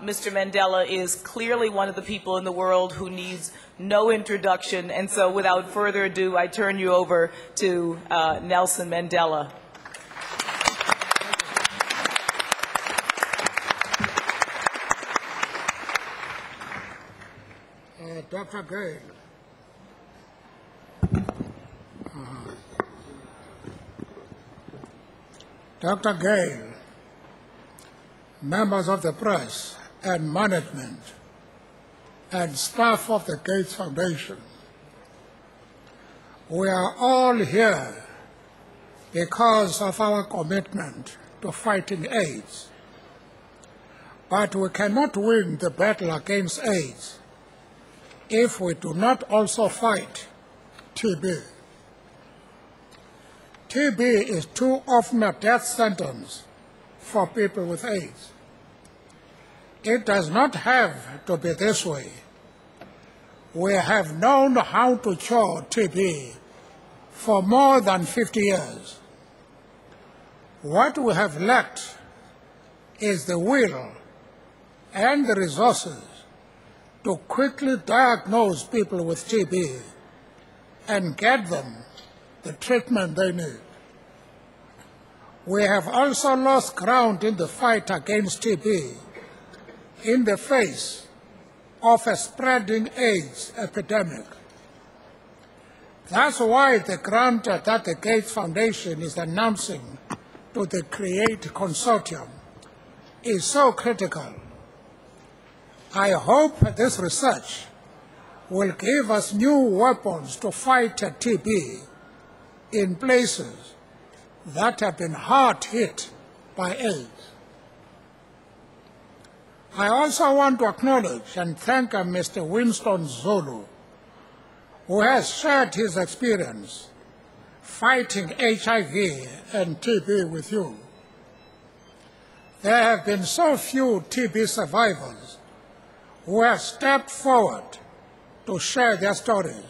Mr. Mandela is clearly one of the people in the world who needs no introduction, and so without further ado, I turn you over to Nelson Mandela. Dr. Gale. Dr. Gale, members of the press and management, and staff of the Gates Foundation, we are all here because of our commitment to fighting AIDS. But we cannot win the battle against AIDS if we do not also fight TB. TB is too often a death sentence for people with AIDS. It does not have to be this way. We have known how to cure TB for more than 50 years. What we have lacked is the will and the resources to quickly diagnose people with TB and get them the treatment they need. We have also lost ground in the fight against TB in the face of a spreading AIDS epidemic. That's why the grant that the Gates Foundation is announcing to the CREATE Consortium is so critical. I hope this research will give us new weapons to fight TB in places that have been hard hit by AIDS. I also want to acknowledge and thank Mr. Winston Zulu, who has shared his experience fighting HIV and TB with you. There have been so few TB survivors who have stepped forward to share their stories.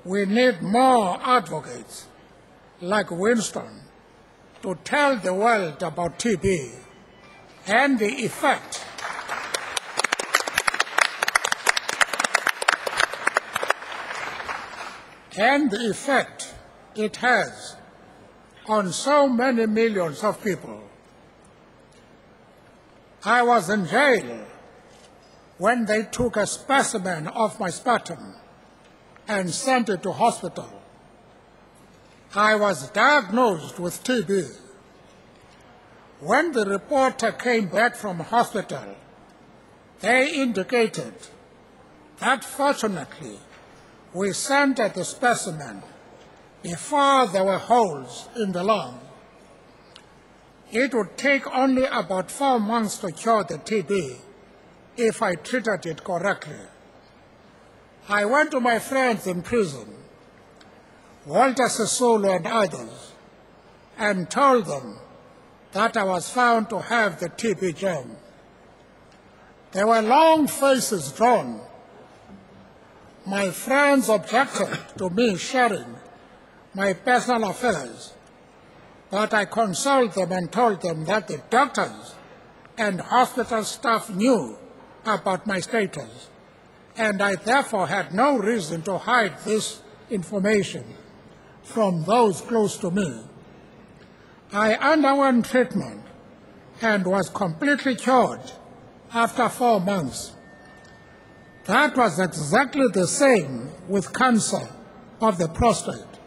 We need more advocates like Winston to tell the world about TB and the effect it has on so many millions of people. I was in jail when they took a specimen of my sputum and sent it to hospital. I was diagnosed with TB. When the reporter came back from hospital, they indicated that fortunately we sent the specimen before there were holes in the lung. It would take only about 4 months to cure the TB if I treated it correctly. I went to my friends in prison, Walter Sisulu and others, and told them that I was found to have the TB germ. There were long faces drawn. My friends objected to me sharing my personal affairs, but I consoled them and told them that the doctors and hospital staff knew about my status, and I therefore had no reason to hide this information from those close to me. I underwent treatment and was completely cured after 4 months. That was exactly the same with cancer of the prostate.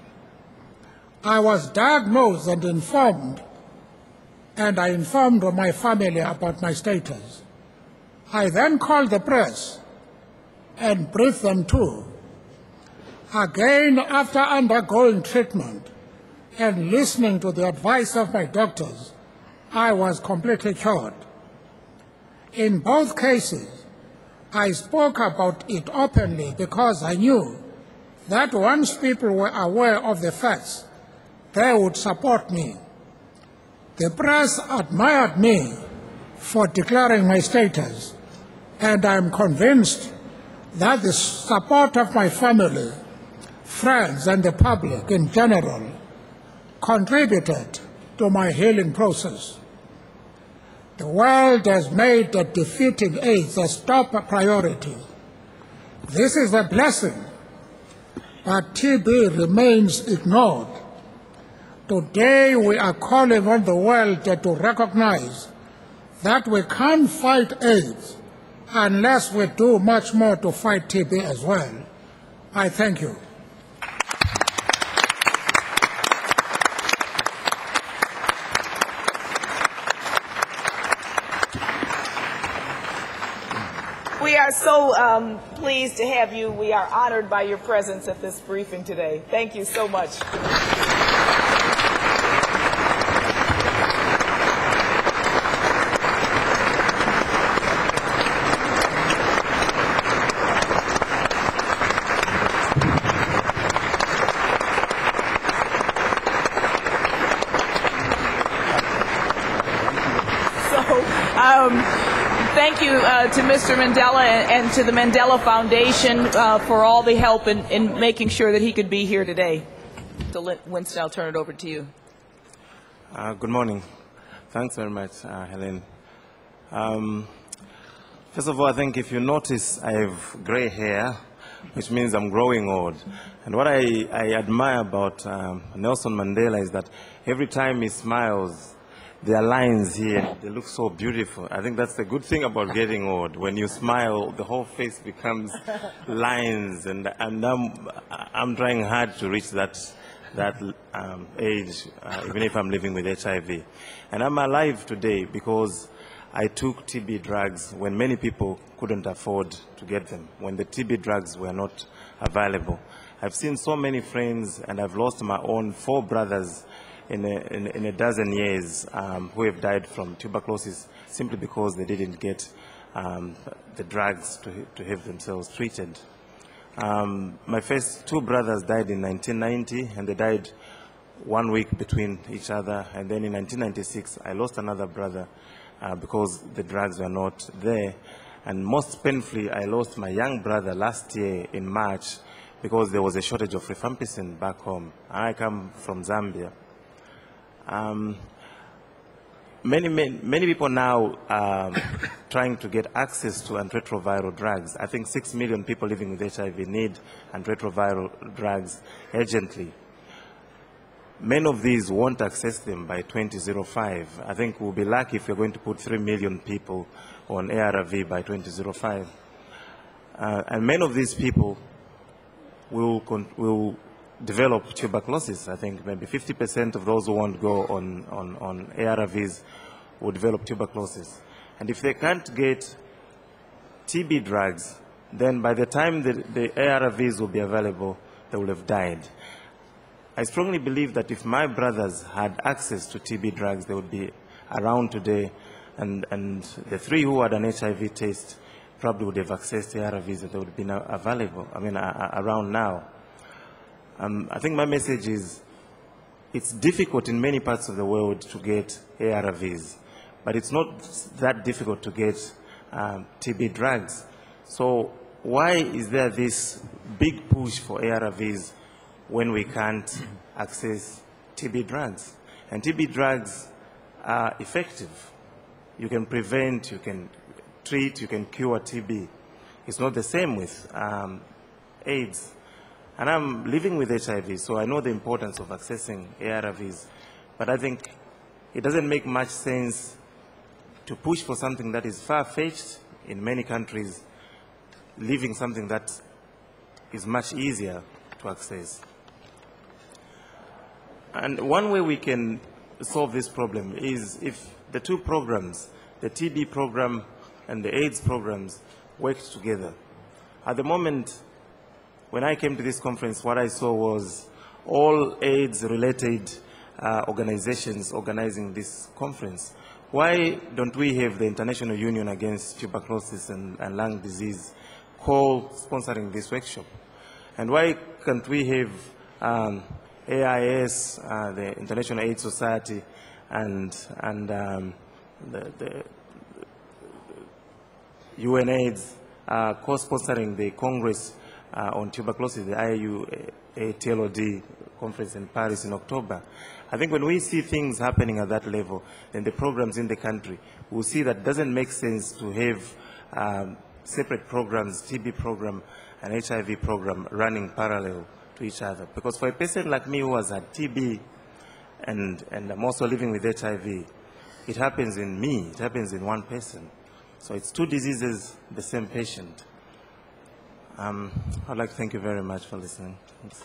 I was diagnosed and informed, and I informed my family about my status. I then called the press and briefed them too. Again, after undergoing treatment and listening to the advice of my doctors, I was completely cured. In both cases, I spoke about it openly because I knew that once people were aware of the facts, they would support me. The press admired me for declaring my status, and I am convinced that the support of my family, friends, and the public in general contributed to my healing process. The world has made defeating AIDS a top priority. This is a blessing, but TB remains ignored. Today we are calling on the world to recognize that we can't fight AIDS unless we do much more to fight TB as well. I thank you. We are so pleased to have you. We are honored by your presence at this briefing today. Thank you so much. Thank you to Mr. Mandela and to the Mandela Foundation for all the help in making sure that he could be here today. So Winston, I'll turn it over to you. Good morning. Thanks very much, Helen. First of all, I think if you notice, I have gray hair, which means I'm growing old. And what I admire about Nelson Mandela is that every time he smiles, there are lines here. They look so beautiful. I think that's the good thing about getting old. When you smile, the whole face becomes lines. And I'm trying hard to reach that age, even if I'm living with HIV. And I'm alive today because I took TB drugs when many people couldn't afford to get them, when the TB drugs were not available. I've seen so many friends, and I've lost my own 4 brothers in a dozen years who have died from tuberculosis simply because they didn't get the drugs to have themselves treated. My first 2 brothers died in 1990, and they died 1 week between each other. And then in 1996, I lost another brother because the drugs were not there. And most painfully, I lost my young brother last year in March because there was a shortage of rifampicin back home. I come from Zambia. Many people now are trying to get access to antiretroviral drugs. I think 6 million people living with HIV need antiretroviral drugs urgently. Many of these won't access them by 2005. I think we'll be lucky if we're going to put 3 million people on ARV by 2005. And many of these people will develop tuberculosis. I think maybe 50% of those who won't go on ARVs will develop tuberculosis. And if they can't get TB drugs, then by the time the ARVs will be available, they will have died. I strongly believe that if my brothers had access to TB drugs, they would be around today, and the 3 who had an HIV test probably would have accessed ARVs and they would be now available, around now. I think my message is it's difficult in many parts of the world to get ARVs, but it's not that difficult to get TB drugs. So why is there this big push for ARVs when we can't access TB drugs? And TB drugs are effective. You can prevent, you can treat, you can cure TB. It's not the same with AIDS. And I'm living with HIV, so I know the importance of accessing ARVs. But I think it doesn't make much sense to push for something that is far-fetched in many countries, leaving something that is much easier to access. And one way we can solve this problem is if the 2 programs, the TB program and the AIDS programs, work together. At the moment, when I came to this conference, what I saw was all AIDS-related organizations organizing this conference. Why don't we have the International Union Against Tuberculosis and Lung Disease co-sponsoring this workshop? And why can't we have AIS, the International AIDS Society, and the UNAIDS co-sponsoring the Congress on tuberculosis, the IAU-TLOD conference in Paris in October. I think when we see things happening at that level, then the programs in the country, we'll see that it doesn't make sense to have separate programs, TB program and HIV program, running parallel to each other. Because for a patient like me who has had TB and I'm also living with HIV, it happens in me, it happens in one person. So it's two diseases, the same patient. I'd like to thank you very much for listening. Thanks.